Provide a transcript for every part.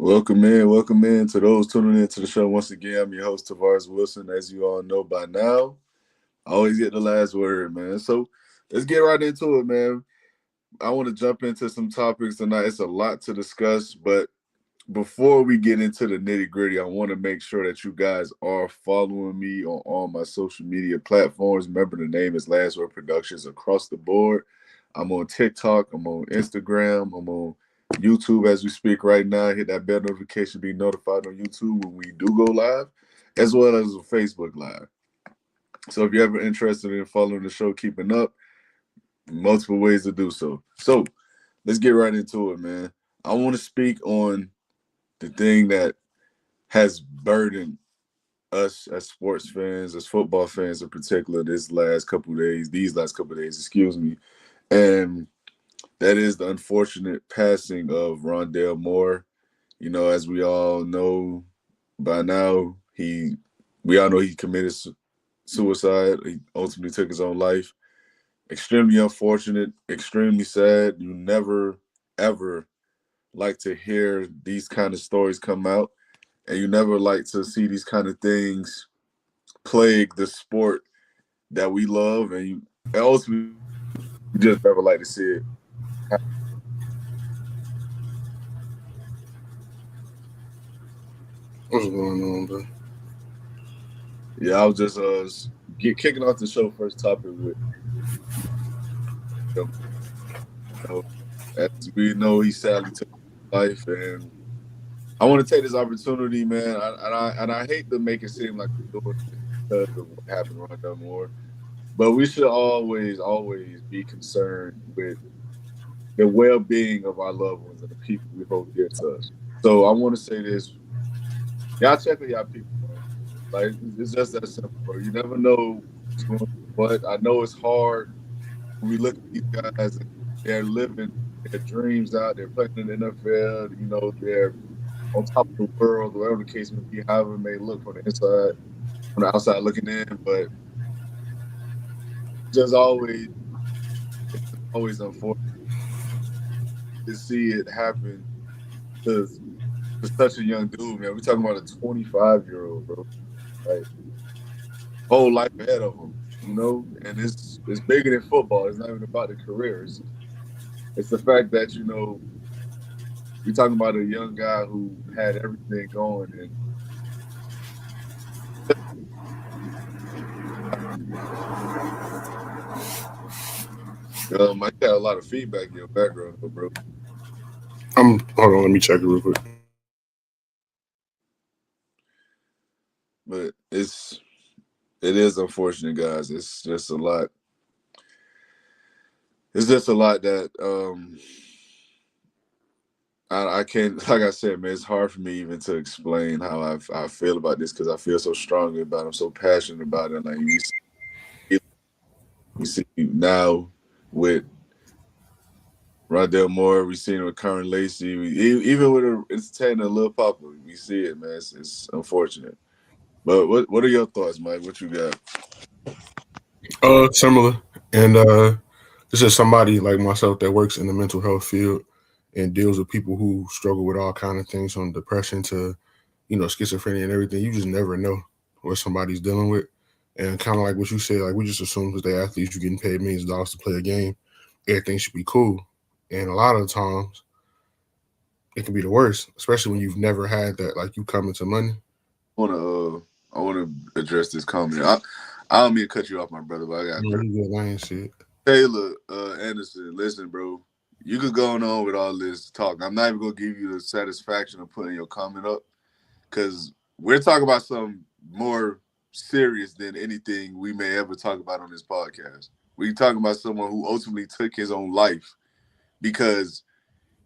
Welcome in to those tuning in to the show. Once again, I'm your host, Tavares Wilson. As you all know by now, I always get the last word, man. So let's get right into it, man. I want to jump into some topics tonight. It's a lot to discuss, but before we get into the nitty gritty, I want to make sure that you guys are following me on all my social media platforms. Remember, the name is LastWord Productions across the board. I'm on TikTok, I'm on Instagram, I'm on YouTube as we speak right now. Hit that bell notification, be notified on YouTube when we do go live, as well as on Facebook Live. So if you're ever interested in following the show, keeping up, multiple ways to do so. So let's get right into it, man. I want to speak on the thing that has burdened us as sports fans, as football fans in particular, these last couple of days, excuse me. And that is the unfortunate passing of Rondell Moore. You know, as we all know by now, we all know he committed suicide. He ultimately took his own life. Extremely unfortunate, extremely sad. You never, ever like to hear these kind of stories come out, and you never like to see these kind of things plague the sport that we love, and ultimately you just never like to see it. What's going on, bro? Yeah, I was just kicking off the show first topic with, you know, as we know, he sadly took his life, and I want to take this opportunity, man, and I hate to make it seem like we're doing this because of what happened to Rondell Moore, but we should always be concerned with the well-being of our loved ones and the people we hold dear to us. So I want to say this: y'all check with y'all people, man. Like it's just that simple, bro. You never know what's going on. But I know it's hard when we look at these guys and they're living their dreams out. They're playing in the NFL. You know, they're on top of the world, whatever the case may be, however it may look from the inside, from the outside looking in. But just always, always unfortunate to see it happen to, to such a young dude, man. We're talking about a 25-year-old, bro. Like whole life ahead of him, you know. And it's bigger than football. It's not even about the career. It's the fact that we're talking about a young guy who had everything going, and I got a lot of feedback in your background, though, bro. I'm hold on. Let me check it real quick. But it is unfortunate, guys. It's just a lot. It's just a lot that I can't. Like I said, man, it's hard for me even to explain how I feel about this because I feel so strongly about it. I'm so passionate about it. Like we see now with Rondell Moore, we seen it with Curran Lacey, even with entertaining Lil Papa, we see it, man. It's unfortunate. But what are your thoughts, Mike? What you got? Similar, and this is somebody like myself that works in the mental health field and deals with people who struggle with all kind of things, from depression to schizophrenia and everything. You just never know what somebody's dealing with, and kind of like what you said, like we just assume because they're athletes, you're getting paid millions of dollars to play a game, everything should be cool, and a lot of the times it can be the worst, especially when you've never had that. Like you come into money. I wanna address this comment. I don't mean to cut you off, my brother, but I got You know, you get lying shit. Taylor Anderson. Listen, bro, you could go on with all this talk. I'm not even gonna give you the satisfaction of putting your comment up because we're talking about something more serious than anything we may ever talk about on this podcast. We're talking about someone who ultimately took his own life because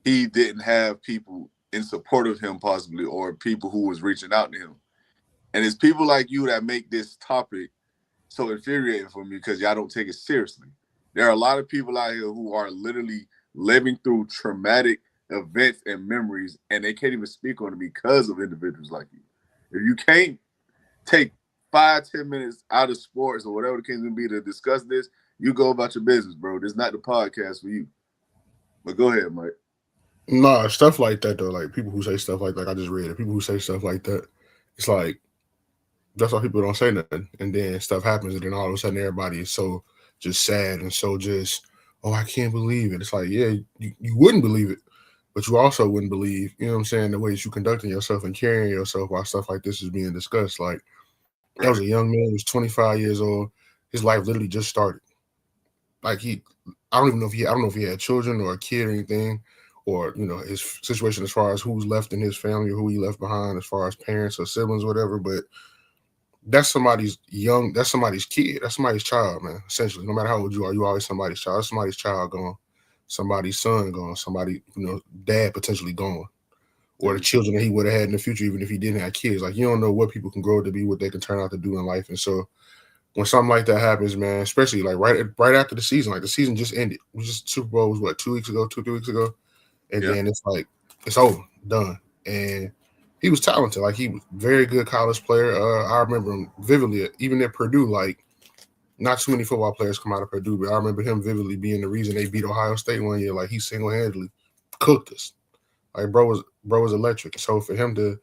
he didn't have people in support of him, possibly, or people who was reaching out to him. And it's people like you that make this topic so infuriating for me because y'all don't take it seriously. There are a lot of people out here who are literally living through traumatic events and memories, and they can't even speak on it because of individuals like you. If you can't take 5, 10 minutes out of sports or whatever the case may be to discuss this, you go about your business, bro. This is not the podcast for you. But go ahead, Mike. Nah, stuff like that though. Like people who say stuff like I just read it. People who say stuff like that, it's like that's why people don't say nothing. And then stuff happens, and then all of a sudden everybody is so just sad and so just, oh, I can't believe it. It's like, yeah, you wouldn't believe it, but you also wouldn't believe, you know what I'm saying, the ways you conducting yourself and carrying yourself while stuff like this is being discussed. Like that was a Right. young man, he was 25 years old. His life literally just started. Like I don't even know if I don't know if he had children or a kid or anything, or his situation as far as who's left in his family or who he left behind as far as parents or siblings, or whatever. But that's somebody's kid, that's somebody's child, man. Essentially, no matter how old you always somebody's child. That's somebody's child gone, somebody's son gone, somebody dad potentially gone, or the Mhm. children that he would have had in the future, even if he didn't have kids. Like you don't know what people can grow to be, what they can turn out to do in life, and so when something like that happens, man, especially like right after the season, like the season just ended. We just Super Bowl was what 2 weeks ago, 3 weeks ago, and Yeah. then it's like it's over, done. And he was talented, like he was very good college player. I remember him vividly, even at Purdue. Like not too many football players come out of Purdue, but I remember him vividly being the reason they beat Ohio State one year. Like he single handedly cooked us. Like bro was electric. So for him to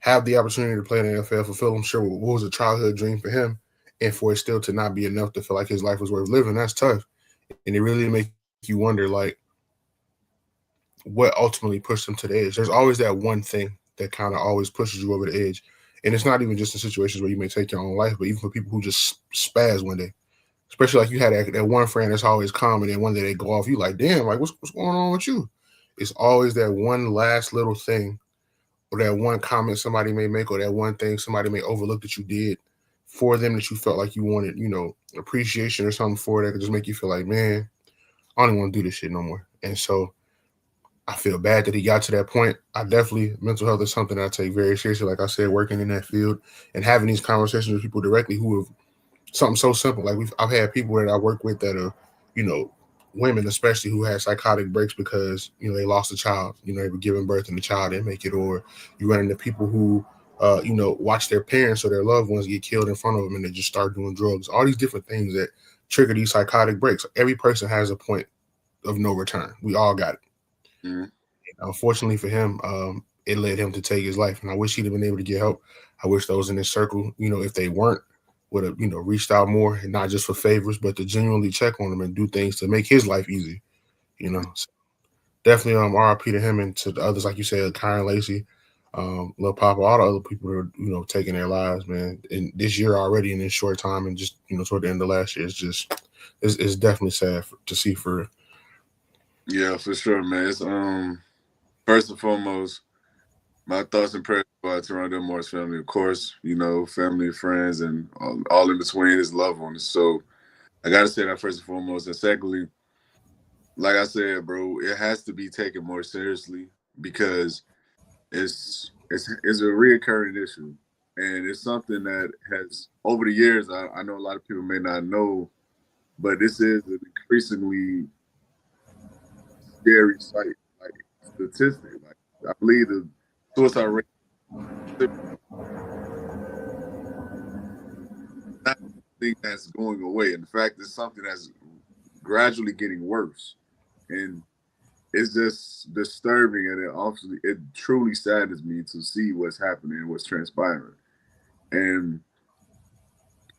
have the opportunity to play in the NFL, fulfill, I'm sure, what was a childhood dream for him, and for it still to not be enough to feel like his life was worth living, that's tough. And it really make you wonder, like, what ultimately pushed him to the edge. There's always that one thing that kind of always pushes you over the edge. And it's not even just in situations where you may take your own life, but even for people who just spaz one day. Especially like you had that one friend that's always calm, and then one day they go off. You like, damn, like what's going on with you? It's always that one last little thing, or that one comment somebody may make, or that one thing somebody may overlook that you did for them that you felt like you wanted, appreciation or something for, that could just make you feel like, man, I don't even want to do this shit no more. And so I feel bad that he got to that point. I definitely, mental health is something I take very seriously. Like I said, working in that field and having these conversations with people directly who have something so simple. Like I've had people that I work with that are, you know, women especially, who had psychotic breaks because they lost a child. They were giving birth and the child didn't make it, or you run into people who, watch their parents or their loved ones get killed in front of them and they just start doing drugs. All these different things that trigger these psychotic breaks. Every person has a point of no return. We all got it. Mhm. Unfortunately for him, it led him to take his life, and I wish he'd have been able to get help. I wish those in his circle, if they weren't, would have reached out more, and not just for favors, but to genuinely check on him and do things to make his life easy. So definitely RIP to him and to the others, like you said, Karen Lacey, Lil Papa, all the other people that are taking their lives, man. In this year already, in this short time, and just toward the end of last year, it's definitely sad to see for. Yeah, for sure, man. It's first and foremost, my thoughts and prayers go out to Rondell Moore's family, of course. Family, friends, and all in between, his loved ones. So I gotta say that first and foremost, and secondly, like I said, bro, it has to be taken more seriously because it's a reoccurring issue, and it's something that has over the years. I know a lot of people may not know, but this is an increasingly scary sight, like statistic. Like I believe the suicide rate is not something that's going away. In fact, it's something that's gradually getting worse, and it's just disturbing, and it truly saddens me to see what's happening and what's transpiring. And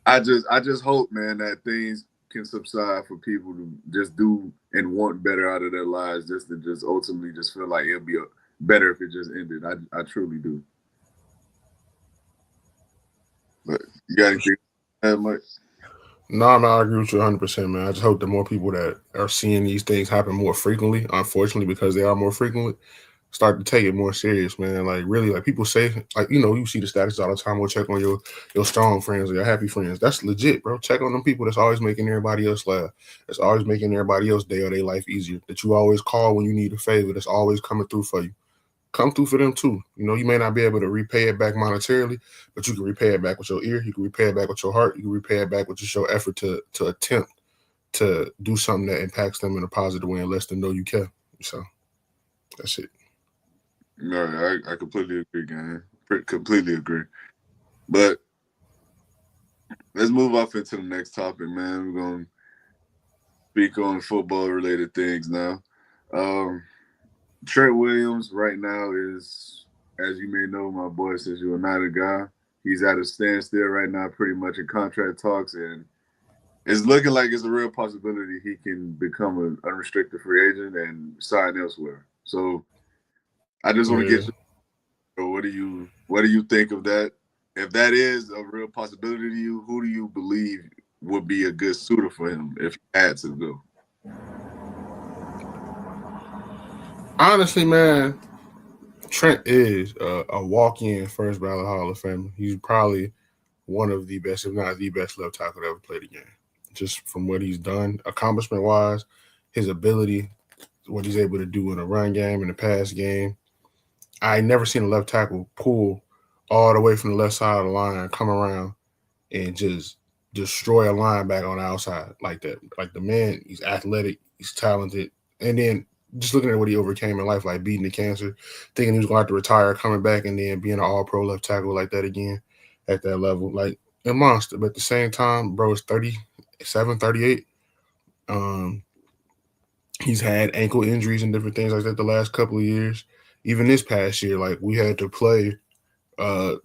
I just hope, man, that things can subside for people to just do and want better out of their lives, just to just ultimately just feel like it'll be better if it just ended. I truly do. But you got anything to add, Mike? No, man, I agree with you 100%, man. I just hope that more people that are seeing these things happen more frequently, unfortunately, because they are more frequently, start to take it more serious, man. Like really, like people say, like you see the status all the time. We'll check on your strong friends or your happy friends. That's legit, bro. Check on them people that's always making everybody else laugh. That's always making everybody else day or their life easier. That you always call when you need a favor. That's always coming through for you. Come through for them too. You may not be able to repay it back monetarily, but you can repay it back with your ear. You can repay it back with your heart. You can repay it back with just your effort to attempt to do something that impacts them in a positive way and lets them know you care. So that's it. No, I completely agree, gang. Completely agree. But let's move off into the next topic, man. We're gonna speak on football related things now. Um, Trent Williams right now is, as you may know, my boy, since you're not a guy, he's at a standstill right now, pretty much in contract talks, and it's looking like it's a real possibility he can become an unrestricted free agent and sign elsewhere. So I just want to Yeah. get your, what do you think of that? If that is a real possibility to you, who do you believe would be a good suitor for him if he had to go? Honestly, man, Trent is a walk-in first ballot Hall of Famer. He's probably one of the best, if not the best, left tackle to ever play the game. Just from what he's done, accomplishment-wise, his ability, what he's able to do in a run game and a pass game. I never seen a left tackle pull all the way from the left side of the line, come around and just destroy a linebacker on the outside like that. Like the man, he's athletic, he's talented, and then just looking at what he overcame in life, like beating the cancer, thinking he was going to have to retire, coming back, and then being an All-Pro left tackle like that again at that level, like a monster. But at the same time, bro is 37, 38. Um, he's had ankle injuries and different things like that the last couple of years. Even this past year, like we had to play uh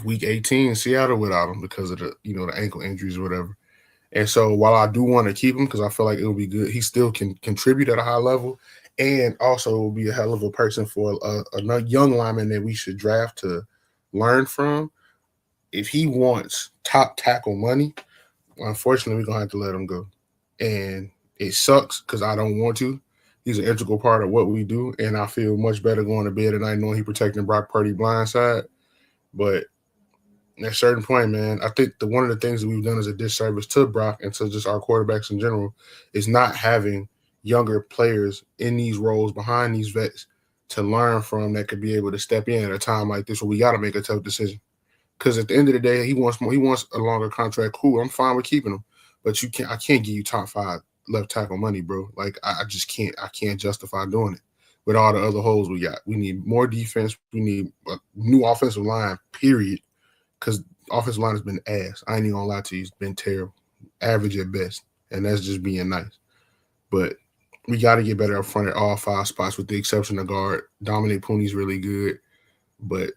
week 18 in Seattle without him because of the ankle injuries or whatever. And so while I do want to keep him because I feel like it will be good, he still can contribute at a high level and also will be a hell of a person for a young lineman that we should draft to learn from. If he wants top tackle money, unfortunately, we're going to have to let him go. And it sucks because I don't want to. He's an integral part of what we do. And I feel much better going to bed at night knowing he protecting Brock Purdy blindside. But at a certain point, man, I think one of the things that we've done as a disservice to Brock and to just our quarterbacks in general is not having younger players in these roles behind these vets to learn from that could be able to step in at a time like this where we got to make a tough decision. Because at the end of the day, he wants more. He wants a longer contract. Cool, I'm fine with keeping him, but you can't. I can't give you top five left tackle money, bro. Like I just can't. I can't justify doing it with all the other holes we got. We need more defense. We need a new offensive line. Period, because offensive line has been ass. I ain't even gonna lie to you, it's been terrible, average at best, and that's just being nice. But we got to get better up front at all five spots, with the exception of guard. Dominic Pooney's really good, but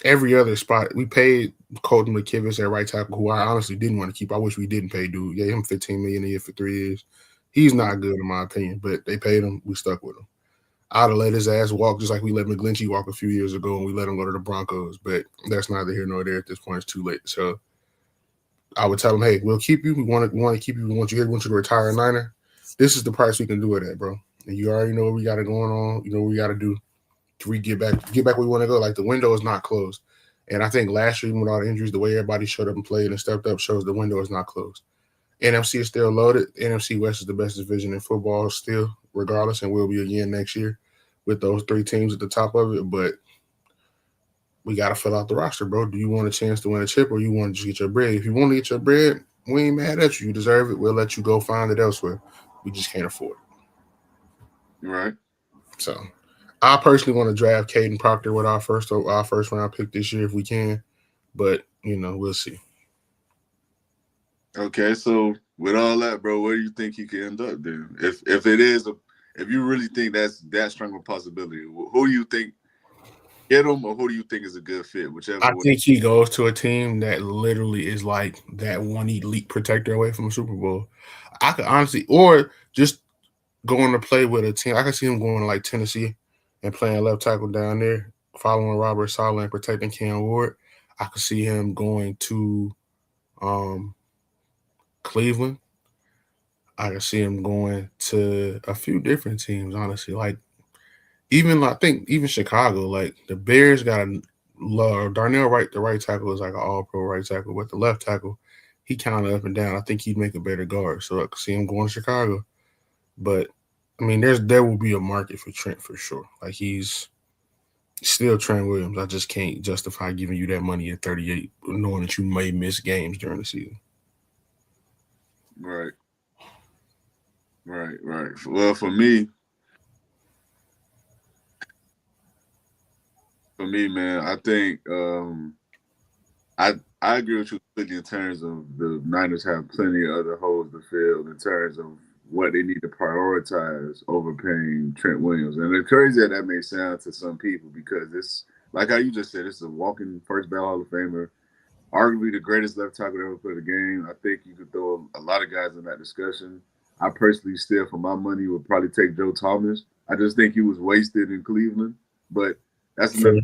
every other spot we paid Colton McKivitz at right tackle, who I honestly didn't want to keep. I wish we didn't pay dude. Gave him 15 million a year for 3 years. He's not good in my opinion, but they paid him. We stuck with him. I'd have let his ass walk just like we let McGlinchey walk a few years ago and we let him go to the Broncos. But that's neither here nor there at this point. It's too late. So I would tell him, hey, we'll keep you. We want to keep you. We want you here. We want you to retire a Niner. This is the price we can do it at, bro. And you already know what we got it going on. You know what we got to do to get back where we want to go. Like the window is not closed. And I think last year, even with all the injuries, the way everybody showed up and played and stepped up shows the window is not closed. NFC is still loaded. NFC West is the best division in football still, regardless, and will be again next year with those three teams at the top of it. But we got to fill out the roster, bro. Do you want a chance to win a chip or you want to just get your bread? If you want to get your bread, we ain't mad at you. You deserve it. We'll let you go find it elsewhere. We just can't afford it. Right. So I personally want to draft Caden Proctor with our first round pick this year if we can. But we'll see. Okay. So with all that, bro, where do you think he could end up then? If you really think that's that strong a possibility, who do you think get him, or who do you think is a good fit? I Whichever way. think he goes to a team that literally is like that one elite protector away from a Super Bowl. I could honestly, or just going to play with a team. I could see him going to like Tennessee and playing left tackle down there, following Robert Saleh and protecting Cam Ward. I could see him going to um, Cleveland. I could see him going to a few different teams, honestly. Like even I think even Chicago, like the Bears got a love Darnell Wright. The right tackle is like an All Pro right tackle, but the left tackle, he kind of up and down. I think he'd make a better guard, so I could see him going to Chicago. But I mean, there will be a market for Trent for sure. Like he's still Trent Williams. I just can't justify giving you that money at 38, knowing that you may miss games during the season. Right. Right. Right. Well, for me, man, I think I agree with you completely in terms of the Niners have plenty of other holes to fill in terms of what they need to prioritize over paying Trent Williams. And it's crazy that may sound to some people because it's like how you just said, it's a walking first ballot Hall of Famer, arguably the greatest left tackle to ever play the game. I think you could throw a lot of guys in that discussion. I personally still, for my money, would probably take Joe Thomas. I just think he was wasted in Cleveland, but that's Fair.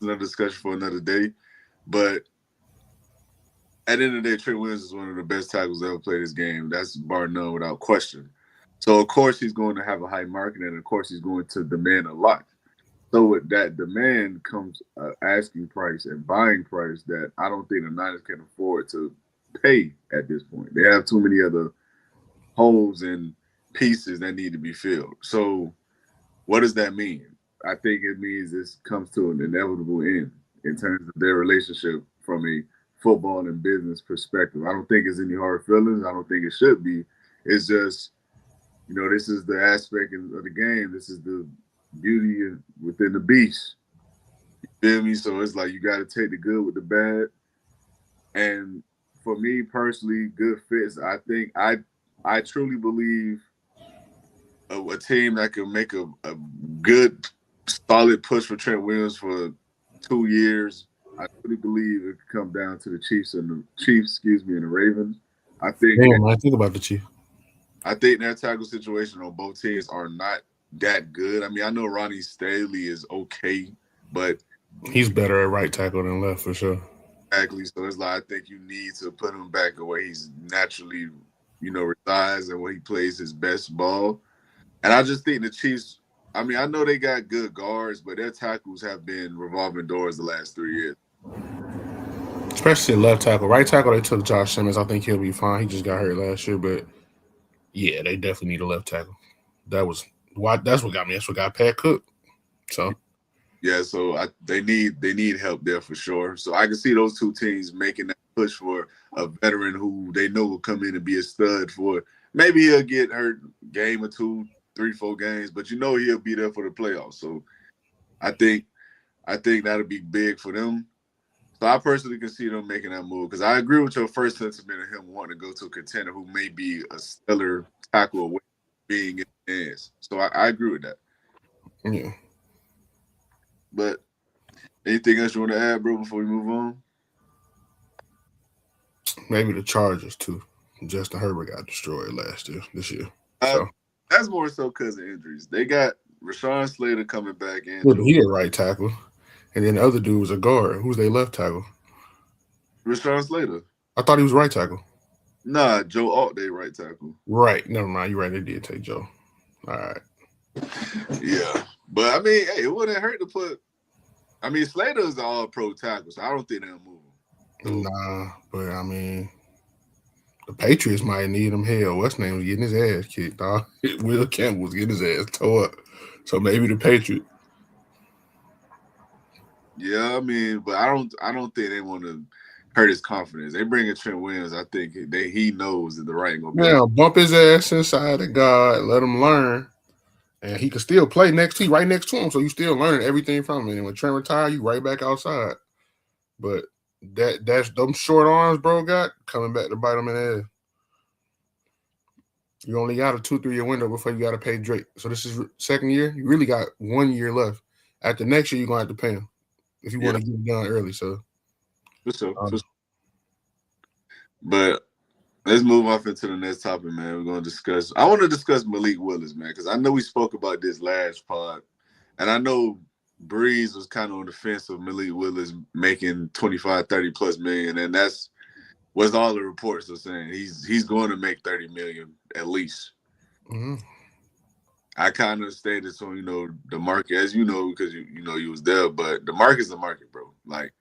another discussion for another day. But at the end of the day, Trent Williams is one of the best tackles to ever play this game. That's bar none without question. So of course he's going to have a high market, and of course he's going to demand a lot. So with that demand comes asking price and buying price that I don't think the Niners can afford to pay at this point. They have too many other holes and pieces that need to be filled. So what does that mean? I think it means this comes to an inevitable end in terms of their relationship from a football and business perspective. I don't think it's any hard feelings. I don't think it should be. It's just, this is the aspect of the game. This is the beauty within the beast. You feel me? So it's like you got to take the good with the bad. And for me personally, good fits. I think I truly believe a team that can make a good, solid push for Trent Williams for 2 years. I really believe it could come down to the Chiefs, and the Ravens. I think Damn, I think about the Chief. I think their tackle situation on both teams are not that good. I mean, I know Ronnie Staley is okay, but He's better at right tackle than left for sure. exactly. So it's like I think you need to put him back where he's naturally, resides and where he plays his best ball. And I just think the Chiefs. I mean, I know they got good guards, but their tackles have been revolving doors the last 3 years. Especially left tackle. Right tackle, they took Josh Simmons. I think he'll be fine. He just got hurt last year, but yeah, they definitely need a left tackle. That was why. That's what got me. That's what got Pat Cook. So Yeah, so they need help there for sure. So I can see those two teams making that push for a veteran who they know will come in and be a stud for. Maybe he'll get hurt game or two, 3, 4 games, but he'll be there for the playoffs. So I think I think that'll be big for them. So I personally can see them making that move because I agree with your first sentiment of him wanting to go to a contender who may be a stellar tackle away from being in the hands. So I agree with that. yeah, But anything else you want to add, bro, before we move on? maybe the Chargers too. Justin Herbert got destroyed this year. Uh, So that's more so because of injuries. They got Rashawn Slater coming back and yeah, but Joe. he a right tackle, and then the other dude was a guard. Who's they left tackle? Rashawn Slater. I thought he was right tackle. Nah, Joe Alt, they right tackle. Right, never mind. You're right. They did take Joe. All right. Yeah. But I mean, hey, it wouldn't hurt to put. I mean, Slater's an all pro tackle, so I don't think they'll move him. So, Nah, but I mean, the Patriots might need him. Hell, what's name was getting his ass kicked, dog. Will Campbell was getting his ass tore up. So maybe the Patriots. yeah, I mean, but I don't think they want to hurt his confidence. They bring in Trent Williams. I think he knows that the right ain't gonna be on. Now bump his ass inside the guard, let him learn, and he can still play right next to him. So you still learning everything from him. And when Trent retire, you right back outside. But that's them short arms, bro, got coming back to bite him in the ass. You only got a 2-3 year window before you got to pay Drake. So this is second year. You really got 1 year left. After next year, you're gonna have to pay him if you want Yeah, to get it done early. So, for sure, um, for sure. But let's move off into the next topic, man. We're gonna discuss. I want to discuss Malik Willis, man, because I know we spoke about this last pod, and I know Breeze was kind of on the fence of Malik Willis making 25, 30 plus million, and that's what all the reports are saying. He's going to make 30 million at least. mhm. I kind of stated so the market, as you know, because you was there, but the market's the market, bro. Like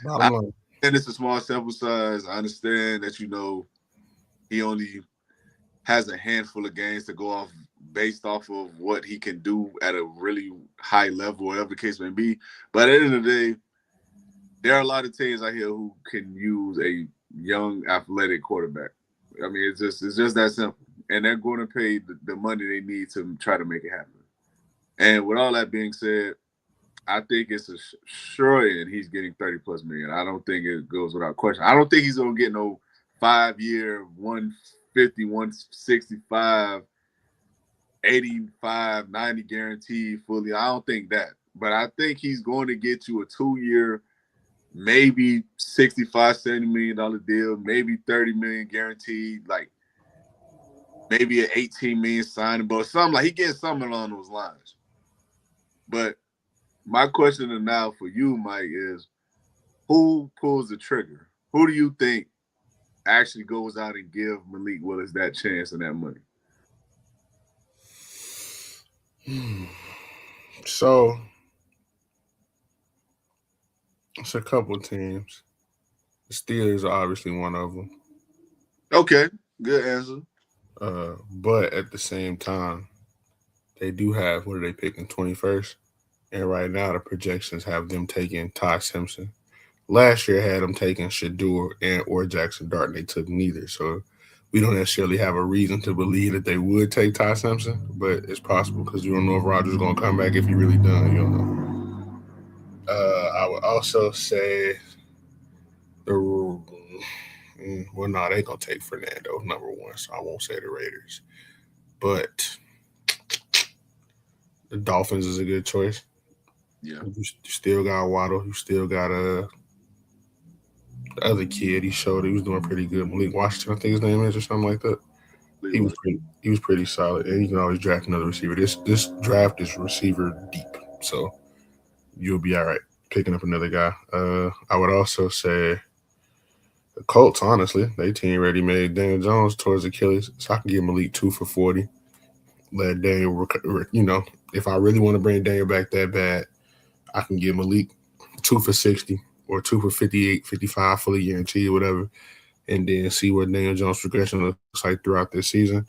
I Bottom line. understand it's a small sample size. I understand that he only has a handful of games to go off based off of what he can do at a really high level, whatever the case may be. But at the end of the day, there are a lot of teams out here who can use a young athletic quarterback. I mean, it's just that simple. And they're going to pay the money they need to try to make it happen. And with all that being said, I think it's a sure and he's getting 30 plus million. I don't think it goes without question. I don't think he's gonna get no 5 year, 150, 165, 85, 90 guaranteed fully. I don't think that. But I think he's going to get you a 2 year, maybe 65, $70 million deal, maybe 30 million guaranteed, like maybe an 18 million signing, but something like he gets something along those lines. But my question now for you, Mike, is who pulls the trigger? Who do you think actually goes out and give Malik Willis that chance and that money? So it's a couple teams. The Steelers are obviously one of them. Okay, good answer. But at the same time, they do have, what are they picking, 21st? And right now, the projections have them taking Ty Simpson. Last year had them taking Shadur and or Jackson Dart, and they took neither. So we don't necessarily have a reason to believe that they would take Ty Simpson, but it's possible because you don't know if Rogers is going to come back if he really done. You don't know. I would also say the well, no, they gonna take Fernando number 1, so I won't say the Raiders. But the Dolphins is a good choice. Yeah, You still got Waddle. You still got the other kid. He showed he was doing pretty good. Malik Washington, I think his name is, or something like that. Lee was. He was pretty solid, and you can always draft another receiver. This draft is receiver deep, so you'll be all right picking up another guy. I would also say the Colts. Honestly, they team already made Daniel Jones towards Achilles, so I can give Malik 2 for 40. Let Daniel, if I really want to bring Daniel back that bad, I can give Malik 2 for 60 or 2 for 58, 55, fully guaranteed, whatever, and then see what Daniel Jones' progression looks like throughout this season,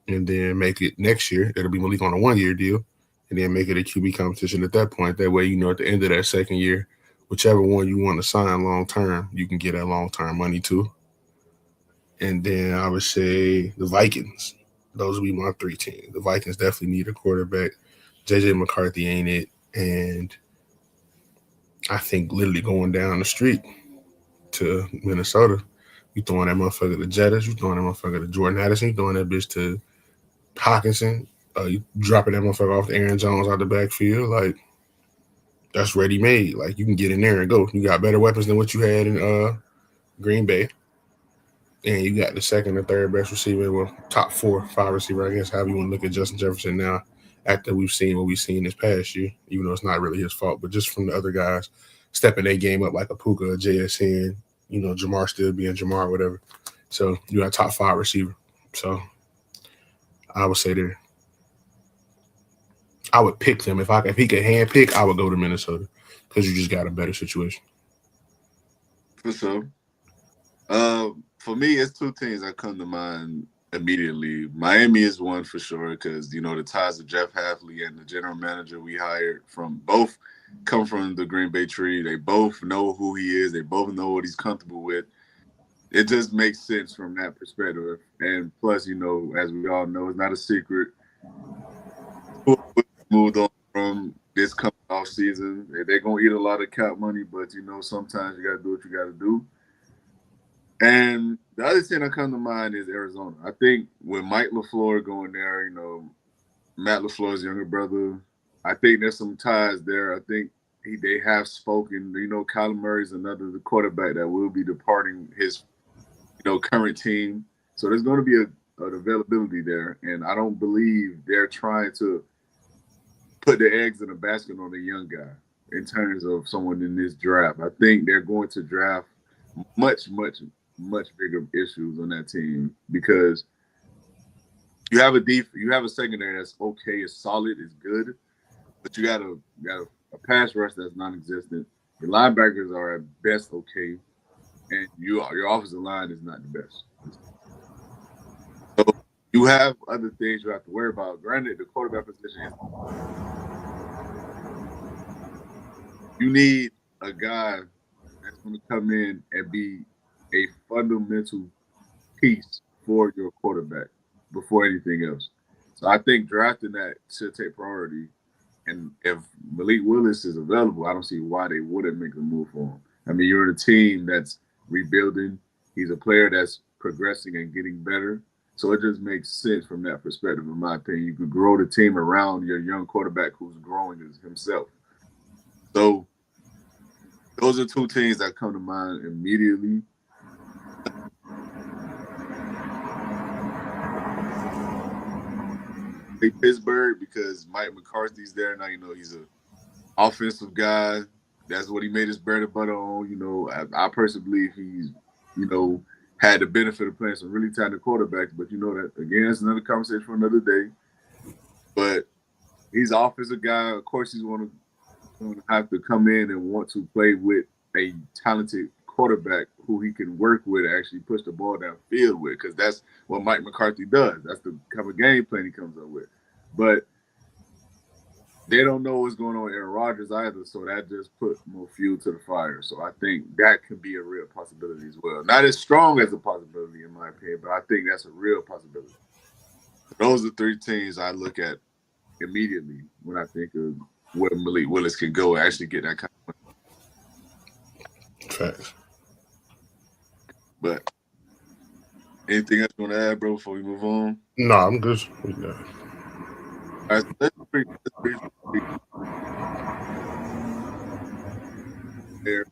and then make it next year. It'll be Malik on a 1 year deal, and then make it a QB competition at that point. That way, at the end of that second year, whichever one you want to sign long term, you can get that long term money too. And then I would say the Vikings. Those would be my 3 teams. The Vikings definitely need a quarterback. JJ McCarthy ain't it. And I think literally going down the street to Minnesota, you throwing that motherfucker to Jettis, you throwing that motherfucker to Jordan Addison, you throwing that bitch to Hawkinson, you dropping that motherfucker off to Aaron Jones out the backfield. Like, that's ready made. Like, you can get in there and go. You got better weapons than what you had in Green Bay. And you got the second or third best receiver, well, top 4, 5 receiver, I guess, however you want to look at Justin Jefferson now, after we've seen what we've seen this past year, even though it's not really his fault, but just from the other guys stepping their game up like a Puka, a JSN, Jamar still being Jamar, whatever. So you got top 5 receiver. So I would say there. I would pick them. If he could hand pick, I would go to Minnesota because you just got a better situation. For sure. For me, it's two teams that come to mind immediately. Miami is one for sure because the ties of Jeff Hafley and the general manager we hired from both come from the Green Bay tree. They both know who he is. They both know what he's comfortable with. It just makes sense from that perspective. And plus, as we all know, it's not a secret. Moved on from this coming off season. They're gonna eat a lot of cap money, but sometimes you gotta do what you gotta do. And the other thing that comes to mind is Arizona. I think with Mike LaFleur going there, Matt LaFleur's younger brother, I think there's some ties there. I think they have spoken. Kyler Murray's another quarterback that will be departing his, current team. So there's going to be an availability there. And I don't believe they're trying to put the eggs in a basket on a young guy in terms of someone in this draft. I think they're going to draft much, much, much bigger issues on that team because you have a secondary that's okay, it's solid, it's good, but you got a pass rush that's non-existent. Your linebackers are at best okay, and your offensive line is not the best. So you have other things you have to worry about. Granted, the quarterback position is you need a guy that's going to come in and be a fundamental piece for your quarterback before anything else. So I think drafting that should take priority. And if Malik Willis is available, I don't see why they wouldn't make the move for him. I mean, you're in a team that's rebuilding. He's a player that's progressing and getting better. So it just makes sense from that perspective, in my opinion. You could grow the team around your young quarterback who's growing as himself. So those are two teams that come to mind immediately. Pittsburgh, because Mike McCarthy's there now. He's a offensive guy. That's what he made his bread and butter on. I personally believe he's, had the benefit of playing some really talented quarterbacks. But that again, that's another conversation for another day. But he's an offensive guy. Of course, he's going to have to come in and want to play with a talented quarterback who he can work with and actually push the ball downfield with, because that's what Mike McCarthy does. That's the kind of game plan he comes up with. But they don't know what's going on with Aaron Rodgers either, so that just put more fuel to the fire. So I think that could be a real possibility as well. Not as strong as a possibility, in my opinion, but I think that's a real possibility. Those are three teams I look at immediately when I think of where Malik Willis can go and actually get that kind of money. Facts. But anything else you want to add, bro, before we move on? No, I'm good. Yeah. All right, so let's there.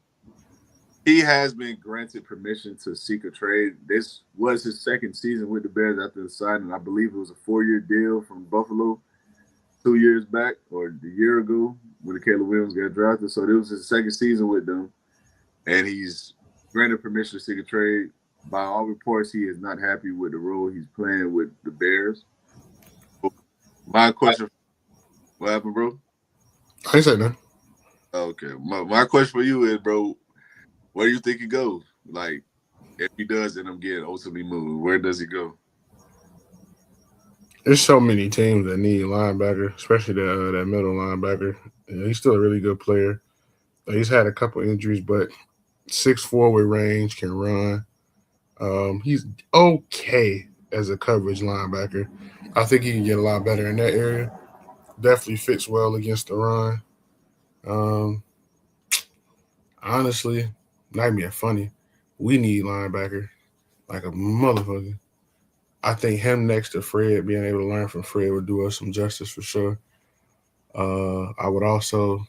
He has been granted permission to seek a trade. This was his second season with the Bears after the signing. I believe it was a 4-year deal from Buffalo 2 years back or a year ago when Caleb Williams got drafted. So this was his second season with them, and he's granted permission to seek a trade. By all reports, he is not happy with the role he's playing with the Bears. My question, what happened, bro? I ain't say nothing. Okay, my question for you is, bro, where do you think he goes? Like, if he does end up getting ultimately moved, where does he go? There's so many teams that need linebacker, especially that middle linebacker. Yeah, he's still a really good player. He's had a couple injuries, but 6'4" with range, can run. He's okay as a coverage linebacker. I think he can get a lot better in that area. Definitely fits well against the run. Um, Honestly, not being funny, we need linebacker like a motherfucker. I think him next to Fred, being able to learn from Fred would do us some justice for sure. I would also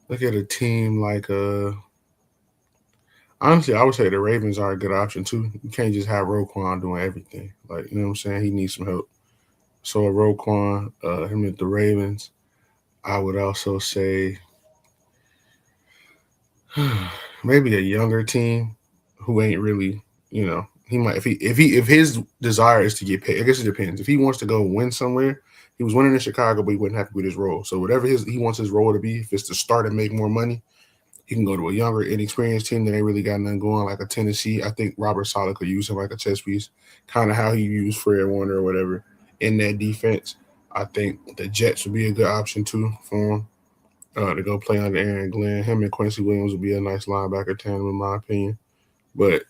look at a team like honestly, I would say the Ravens are a good option too. You can't just have Roquan doing everything. Like, you know what I'm saying? He needs some help. So a Roquan, him at the Ravens. I would also say maybe a younger team who ain't really, he might if his desire is to get paid. I guess it depends. If he wants to go win somewhere, he was winning in Chicago, but he wasn't happy with his role. So whatever he wants his role to be, if it's to start and make more money, he can go to a younger, inexperienced team that ain't really got nothing going, like a Tennessee. I think Robert Saleh could use him like a chess piece, kind of how he used Fred Warner or whatever in that defense. I think the Jets would be a good option too for him to go play under Aaron Glenn. Him and Quincy Williams would be a nice linebacker tandem, in my opinion. But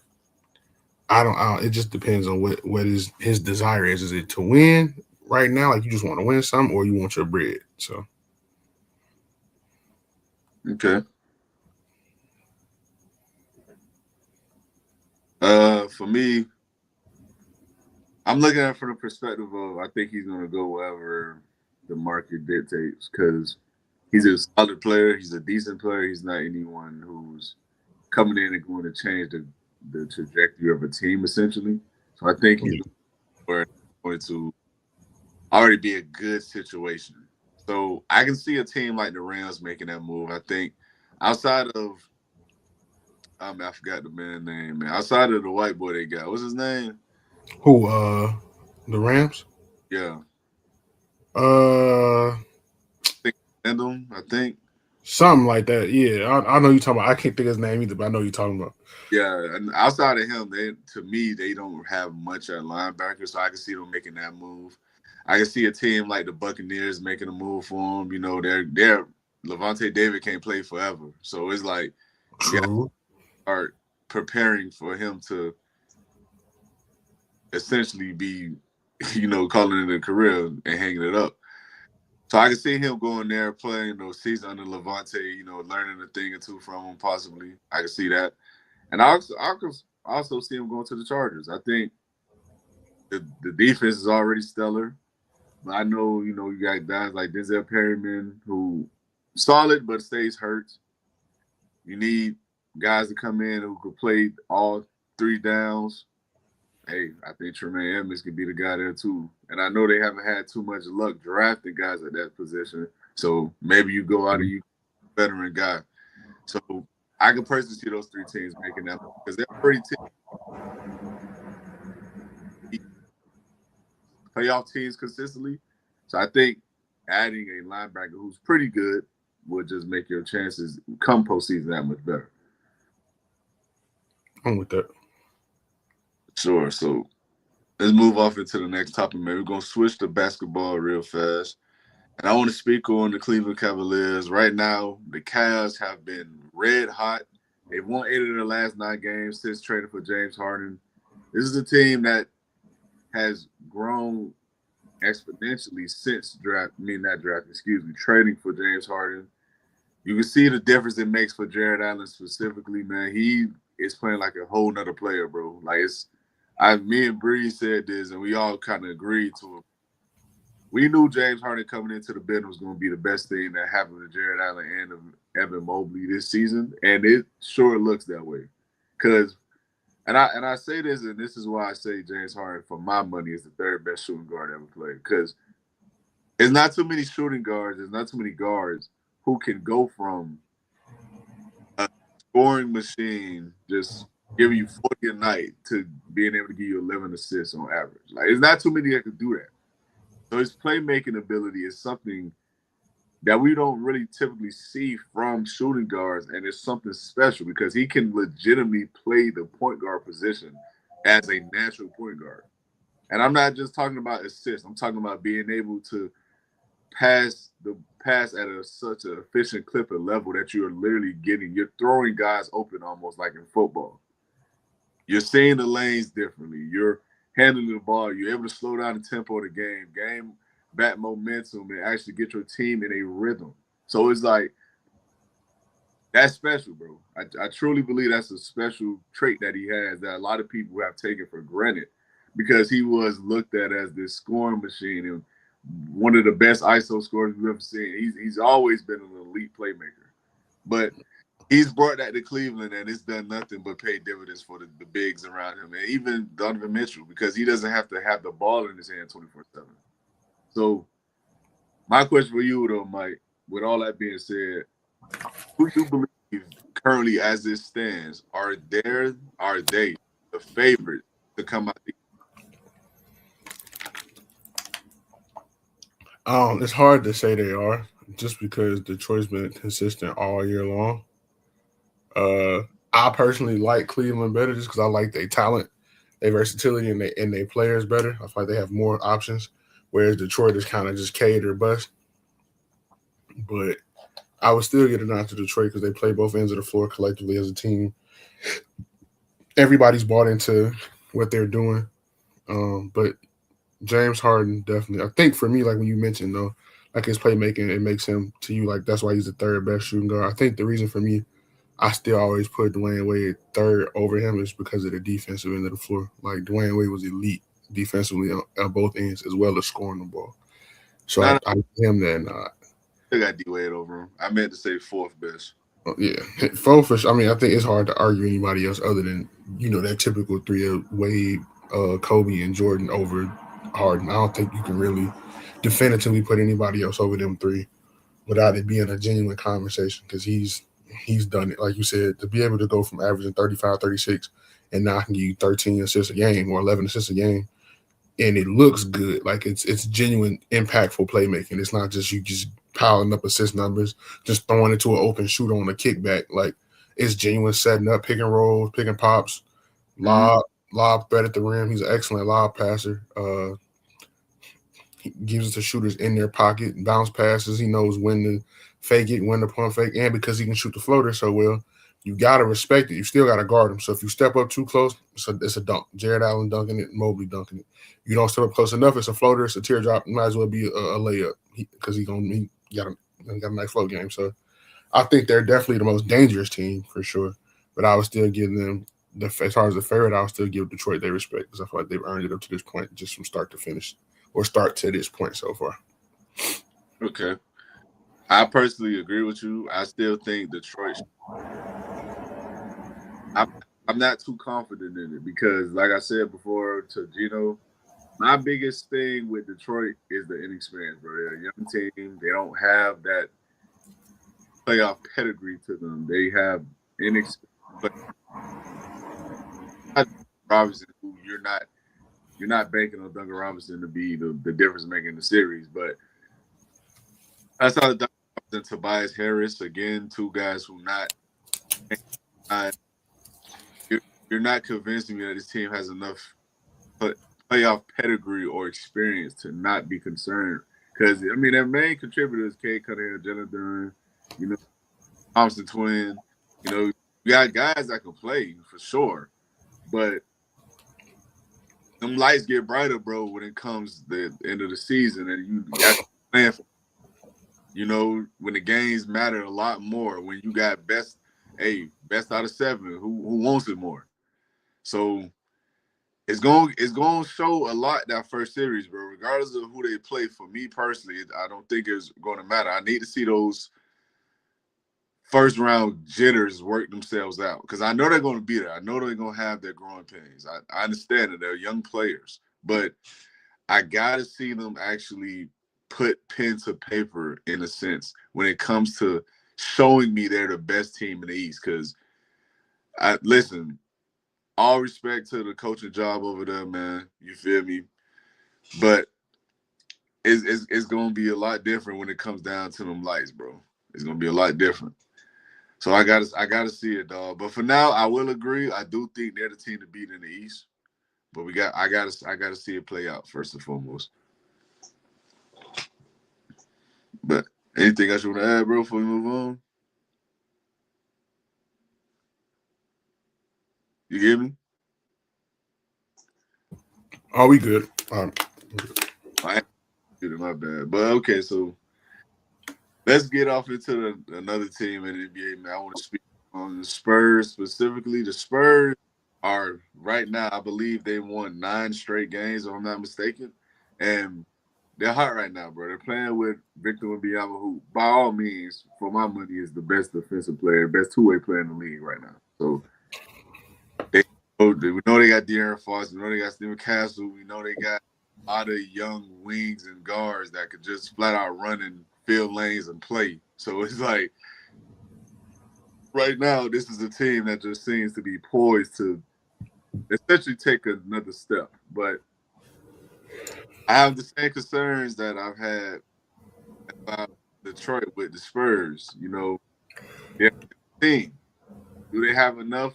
I don't. It just depends on what his desire is. Is it to win right now, like you just want to win something, or you want your bread? So Okay. For me, I'm looking at it from the perspective of I think he's going to go wherever the market dictates, because he's a solid player. He's a decent player. He's not anyone who's coming in and going to change the trajectory of a team, essentially. So I think he's going to already be a good situation. So I can see a team like the Rams making that move. I think outside of, I forgot the man's name, man. Outside of the white boy they got, what's his name? who? The Rams. Yeah, Uh, I think I think. Something like that. Yeah, I know you talking about. I can't think of his name either, but I know you talking about. Yeah, and outside of him, to me they don't have much at linebacker, so I can see them making that move. I can see a team like the Buccaneers making a move for him. They're Levante David can't play forever, so it's like you have to True. start preparing for him to essentially be, calling it a career and hanging it up. So I can see him going there, playing those seasons under Levante, learning a thing or two from him, possibly. I can see that. And also see him going to the Chargers. I think the defense is already stellar. But I know, you got guys like Denzel Perryman who solid but stays hurt. You need guys to come in who could play all three downs. Hey, I think Tremaine Edmonds could be the guy there too. And I know they haven't had too much luck drafting guys at that position. So maybe you go out and you veteran guy. So I can personally see those three teams making that because they're pretty playoff teams consistently. So I think adding a linebacker who's pretty good would just make your chances come postseason that much better. I'm with that. Sure. So let's move off into the next topic, man. We're gonna switch to basketball real fast. And I want to speak on the Cleveland Cavaliers. Right now, the Cavs have been red hot. They've won 8 of their last 9 games since trading for James Harden. This is a team that has grown exponentially since trading for James Harden. You can see the difference it makes for Jared Allen specifically, man. He is playing like a whole nother player, bro. Like me and Bree said this, and we all kind of agreed to it. We knew James Harden coming into the building was going to be the best thing that happened to Jared Allen and Evan Mobley this season, and it sure looks that way. And I say this, and this is why I say James Harden, for my money, is the third best shooting guard ever played. Because there's not too many shooting guards, there's not too many guards who can go from a scoring machine, just giving you 40 a night, to being able to give you 11 assists on average. Like, there's not too many that can do that. So his playmaking ability is something that we don't really typically see from shooting guards, and it's something special because he can legitimately play the point guard position as a natural point guard. And I'm not just talking about assists. I'm talking about being able to pass at such an efficient clip and level that you're literally you're throwing guys open almost like in football. You're seeing the lanes differently. You're handling the ball. You're able to slow down the tempo of the game back momentum, and actually get your team in a rhythm. So it's like, that's special, bro. I truly believe that's a special trait that he has that a lot of people have taken for granted because he was looked at as this scoring machine and one of the best ISO scorers we've ever seen. He's always been an elite playmaker. But he's brought that to Cleveland, and it's done nothing but pay dividends for the bigs around him, and even Donovan Mitchell, because he doesn't have to have the ball in his hand 24/7. So my question for you, though, Mike, with all that being said, who do you believe currently, as it stands, are they the favorite to come out? It's hard to say they are just because Detroit's been consistent all year long. I personally like Cleveland better just because I like their talent, their versatility, and their players better. I feel like they have more options, whereas Detroit is kind of just cater bust. But I would still get a nod to Detroit because they play both ends of the floor collectively as a team. Everybody's bought into what they're doing. But James Harden definitely, I think for me, like when you mentioned though, like his playmaking, it makes him to you like that's why he's the third best shooting guard. I think the reason for me, I still always put Dwayne Wade third over him is because of the defensive end of the floor. Like Dwayne Wade was elite defensively on both ends as well as scoring the ball. So I give him that nod. I got D Wade over him. I meant to say fourth best. Yeah, fourth. I mean, I think it's hard to argue anybody else other than that typical three of Wade, Kobe, and Jordan over Harden. I don't think you can really definitively put anybody else over them three without it being a genuine conversation because he's done it. Like you said, to be able to go from averaging 35, 36, and now I can give you 13 assists a game or 11 assists a game, and it looks good. Like it's genuine, impactful playmaking. It's not just you just piling up assist numbers, just throwing it to an open shooter on a kickback. Like it's genuine setting up, pick and rolls, pick and pops, lob threat at the rim. He's an excellent lob passer. He gives it to shooters in their pocket, bounce passes. He knows when to fake it, when to pump fake, and because he can shoot the floater so well, you gotta respect it. You still gotta guard him. So if you step up too close, it's a dunk. Jared Allen dunking it, Mobley dunking it. You don't step up close enough, it's a floater, it's a teardrop. It might as well be a layup because he got a nice float game. So I think they're definitely the most dangerous team for sure. But I would still give them as far as the favorite, I'll still give Detroit their respect because I feel like they've earned it up to this point, just from start to finish, or start to this point so far. Okay. I personally agree with you. I still think Detroit. I'm, I'm not too confident in it because, like I said before to Gino, my biggest thing with Detroit is the inexperience, bro. They're a young team. They don't have that playoff pedigree to them. They have inexperience. But Robinson, who you're not banking on Duncan Robinson to be the difference maker in the series. But outside of Duncan Robinson, Tobias Harris, again, two guys who not you're not convincing me that this team has enough playoff pedigree or experience to not be concerned. Because I mean, their main contributors, Cade Cunningham, Jonathan, you know, Thompson twin, you know, you got guys that can play for sure, but them lights get brighter, bro, when it comes the end of the season, and you actually playing for. You know, when the games matter a lot more, when you got best out of seven, who wants it more? So it's going to show a lot that first series, bro. Regardless of who they play, for me personally, I don't think it's going to matter. I need to see those first round jitters work themselves out because I know they're going to be there. I know they're going to have their growing pains. I understand that they're young players, but I got to see them actually put pen to paper in a sense when it comes to showing me they're the best team in the East. Because listen, all respect to the coaching job over there, man. You feel me? But it's going to be a lot different when it comes down to them lights, bro. It's going to be a lot different. So I gotta see it, dog. But for now, I will agree. I do think they're the team to beat in the East. But I gotta see it play out first and foremost. But anything else you want to add, bro, before we move on? You hear me? Are we good? I am my bad. But okay, so let's get off into another team in the NBA, man. I want to speak on the Spurs specifically. The Spurs are right now, I believe they won 9 straight games, if I'm not mistaken. And they're hot right now, bro. They're playing with Victor Wembanyama, who, by all means, for my money, is the best defensive player, best two-way player in the league right now. So we know they got De'Aaron Fox. We know they got Stephen Castle. We know they got a lot of young wings and guards that could just flat out run and fill lanes and play. So it's like right now, this is a team that just seems to be poised to essentially take another step. But I have the same concerns that I've had about Detroit with the Spurs. You know, yeah, team. Do they have enough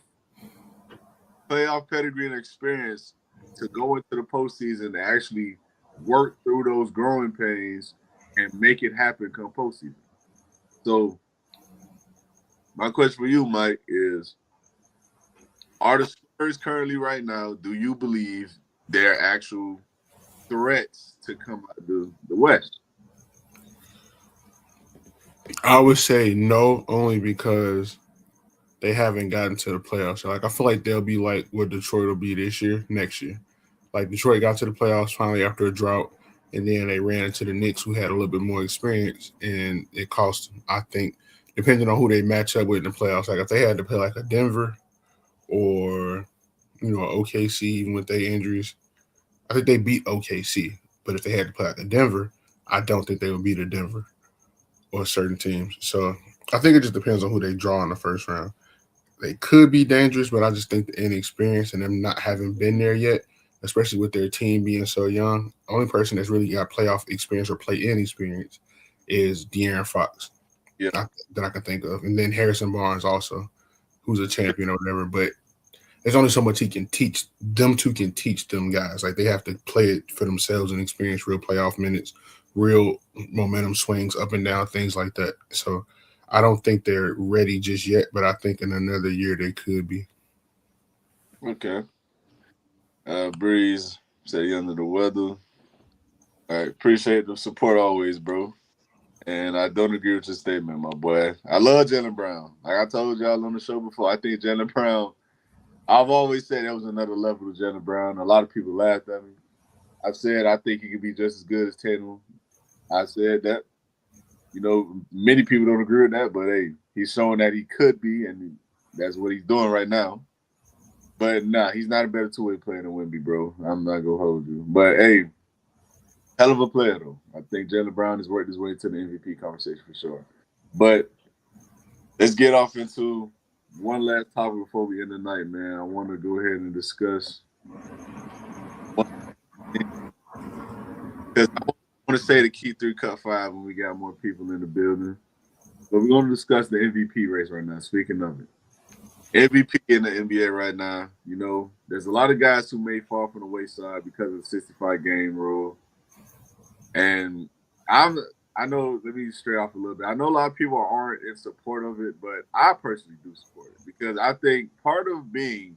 playoff pedigree and experience to go into the postseason to actually work through those growing pains and make it happen come postseason? So my question for you, Mike, is are the Spurs currently right now, do you believe they're actual threats to come out of the West? I would say no, only because they haven't gotten to the playoffs. Like I feel like they'll be like what Detroit will be this year, next year. Like Detroit got to the playoffs finally after a drought, and then they ran into the Knicks, who had a little bit more experience, and it cost them. I think, depending on who they match up with in the playoffs, like if they had to play like a Denver or OKC, even with their injuries, I think they beat OKC. But if they had to play like a Denver, I don't think they would beat a Denver or certain teams. So I think it just depends on who they draw in the first round. They could be dangerous, but I just think the inexperience and them not having been there yet, especially with their team being so young, the only person that's really got playoff experience or play-in experience is De'Aaron Fox Yeah. that I can think of. And then Harrison Barnes also, who's a champion or whatever. But there's only so much he can teach. Them two can teach them guys. Like they have to play it for themselves and experience real playoff minutes, real momentum swings up and down, things like that. So I don't think they're ready just yet, but I think in another year they could be. Okay. Breeze said he under the weather. All right. Appreciate the support always, bro. And I don't agree with your statement, my boy. I love Jalen Brown. Like I told y'all on the show before, I think Jalen Brown I've always said there was another level to Jalen Brown. A lot of people laughed at me. I've said I think he could be just as good as Tatum. I said that. Many people don't agree with that, but hey, he's showing that he could be, and that's what he's doing right now. But nah, he's not a better two-way player than Wemby, bro. I'm not gonna hold you. But hey, hell of a player though. I think Jalen Brown has worked his way into the MVP conversation for sure. But let's get off into one last topic before we end the night, man. I want to go ahead and discuss one thing because I want to say the key three cut five when we got more people in the building. But we're going to discuss the MVP race right now. Speaking of it, MVP in the NBA right now. There's a lot of guys who may fall from the wayside because of the 65 game rule, and I know. Let me straight off a little bit. I know a lot of people aren't in support of it, but I personally do support it because I think part of being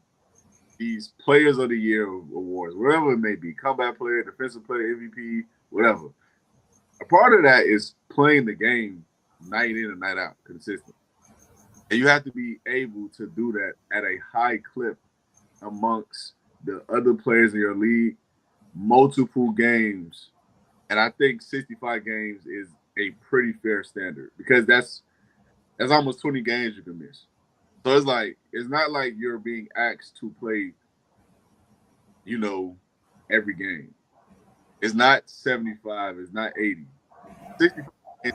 these Players of the Year awards, whatever it may be, comeback player, defensive player, MVP, whatever. A part of that is playing the game night in and night out, consistent. And you have to be able to do that at a high clip amongst the other players in your league, multiple games. And I think 65 games is a pretty fair standard because that's almost 20 games you can miss. So it's not like you're being asked to play, every game. It's not 75, it's not 80. 65,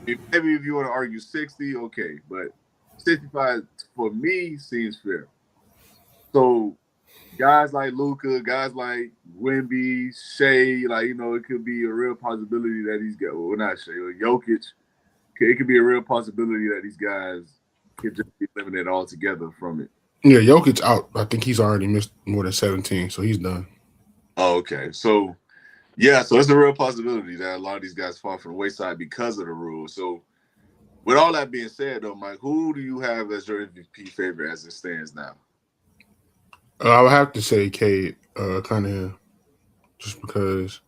maybe if you want to argue 60, okay, but 65 for me seems fair. So guys like Luka, guys like Wemby, Shea, it could be a real possibility that he's got. Well, not Shea, or Jokic. It could be a real possibility that these guys could just be eliminated altogether from it. Yeah, Jokic out. I think he's already missed more than 17, so he's done. Oh, okay. So yeah, so it's a real possibility that a lot of these guys fall from the wayside because of the rule. So with all that being said, though, Mike, who do you have as your MVP favorite as it stands now? I would have to say Cade, kind of just because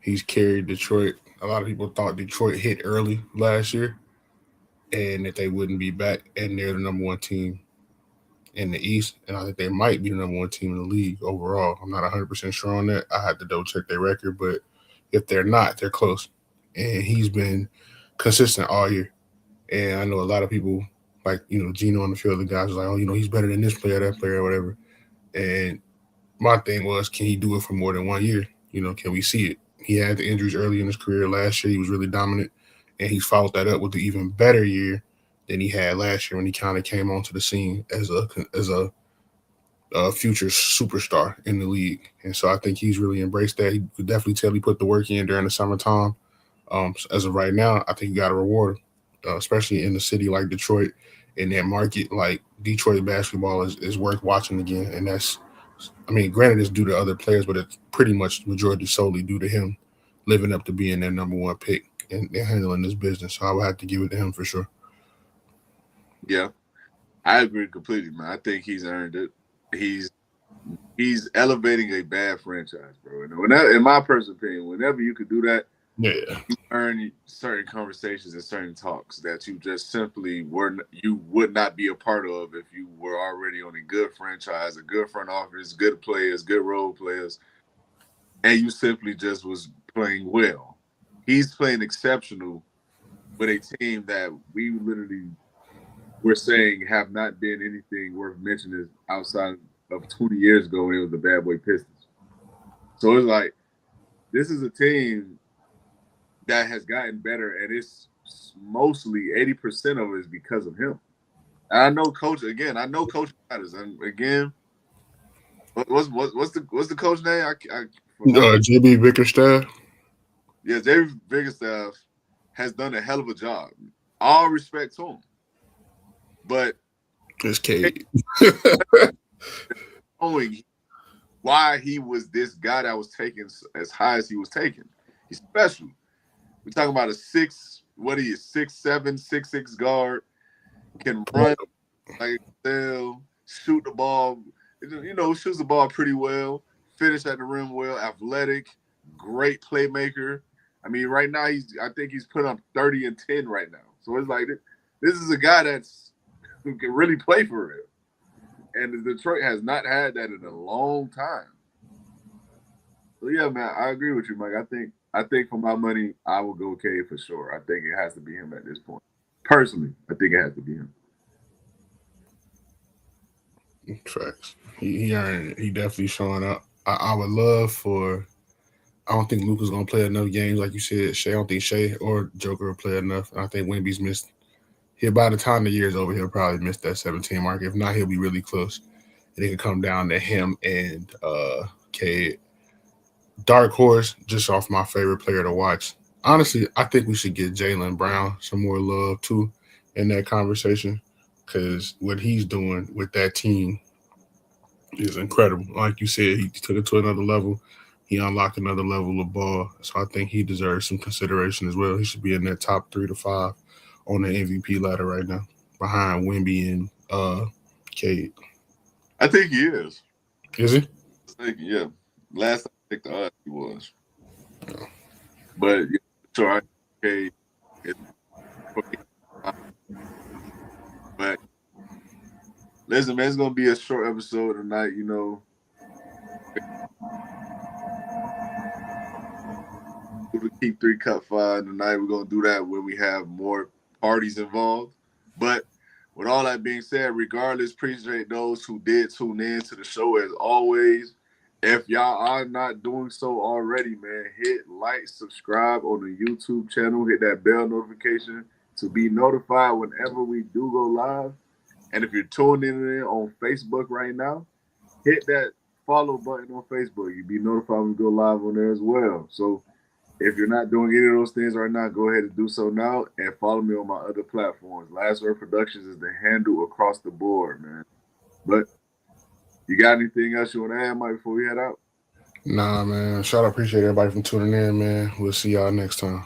he's carried Detroit. A lot of people thought Detroit hit early last year and that they wouldn't be back, and they're the number one team in the East, and I think they might be the number one team in the league overall. I'm not 100% sure on that. I had to double check their record, but if they're not, they're close. And he's been consistent all year. And I know a lot of people, like, Gino on the field, the guys are like, oh, he's better than this player, that player, or whatever. And my thing was, can he do it for more than 1 year? Can we see it? He had the injuries early in his career. Last year, he was really dominant, and he's followed that up with an even better year than he had last year when he kind of came onto the scene as a future superstar in the league. And so I think he's really embraced that. He could definitely tell he put the work in during the summertime. So as of right now, I think you got to reward him, especially in a city like Detroit. In that market, like Detroit basketball is worth watching again. And granted, it's due to other players, but it's pretty much majority solely due to him living up to being their number one pick and handling this business. So I would have to give it to him for sure. Yeah, I agree completely, man. I think he's earned it. He's elevating a bad franchise, bro. And in my personal opinion, whenever you could do that, Yeah. you earn certain conversations and certain talks that you just simply you would not be a part of if you were already on a good franchise, a good front office, good players, good role players, and you simply just was playing well. He's playing exceptional with a team that we literally were saying have not been anything worth mentioning outside of 20 years ago when it was the Bad Boy Pistons. So it's like this is a team that has gotten better, and it's mostly 80% of it is because of him. And I know coach again. I know coach matters, and again, what's the coach name? I forgot. JB Bickerstaff. Yeah, David Biggerstaff has done a hell of a job. All respect to him, but It's Cade. knowing why he was this guy that was taken as high as he was taken, he's special. We're talking about a 6'7", 6'6" guard, can run like hell, shoot the ball, shoots the ball pretty well, finish at the rim well, athletic, great playmaker. I mean, right now I think he's put up 30 and 10 right now. So it's like this is a guy who can really play for real. And Detroit has not had that in a long time. So yeah, man, I agree with you, Mike. I think for my money, I will go Cade for sure. I think it has to be him at this point. Personally, I think it has to be him. Facts. He earned it. He definitely showing up. I would love for. I don't think Luka's gonna play enough games, like you said. Shea, I don't think Shea or Joker will play enough. I think Wemby's missed. By the time the year's over, he'll probably miss that 17 mark. If not, he'll be really close. And it can come down to him and Cade. Dark horse, just off my favorite player to watch. Honestly, I think we should get Jaylen Brown some more love too in that conversation because what he's doing with that team is incredible. Like you said, he took it to another level. He unlocked another level of ball. So I think he deserves some consideration as well. He should be in that top 3 to 5 on the MVP ladder right now, behind Wemby and Cade. I think he is. Is he? Yeah. Last time I checked the odds, he was. But yeah, sure, okay. But listen, man, it's gonna be a short episode tonight. To keep 3 cut 5 tonight. We're gonna do that when we have more parties involved. But with all that being said, regardless, appreciate those who did tune in to the show as always. If y'all are not doing so already, man, hit like, subscribe on the YouTube channel, hit that bell notification to be notified whenever we do go live. And if you're tuning in on Facebook right now, hit that follow button on Facebook. You'll be notified when we go live on there as well. So if you're not doing any of those things right now, go ahead and do so now and follow me on my other platforms. LastWord Productions is the handle across the board, man. But you got anything else you want to add, Mike, before we head out? Nah, man. Shout out, appreciate everybody from tuning in, man. We'll see y'all next time.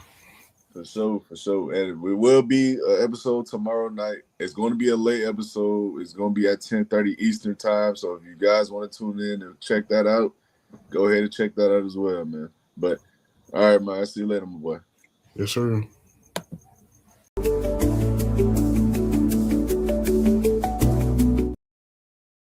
For sure, for sure. And we will be an episode tomorrow night. It's going to be a late episode. It's going to be at 10:30 Eastern time. So if you guys want to tune in and check that out, go ahead and check that out as well, man. But all right, man. I'll see you later, my boy. Yes, sir.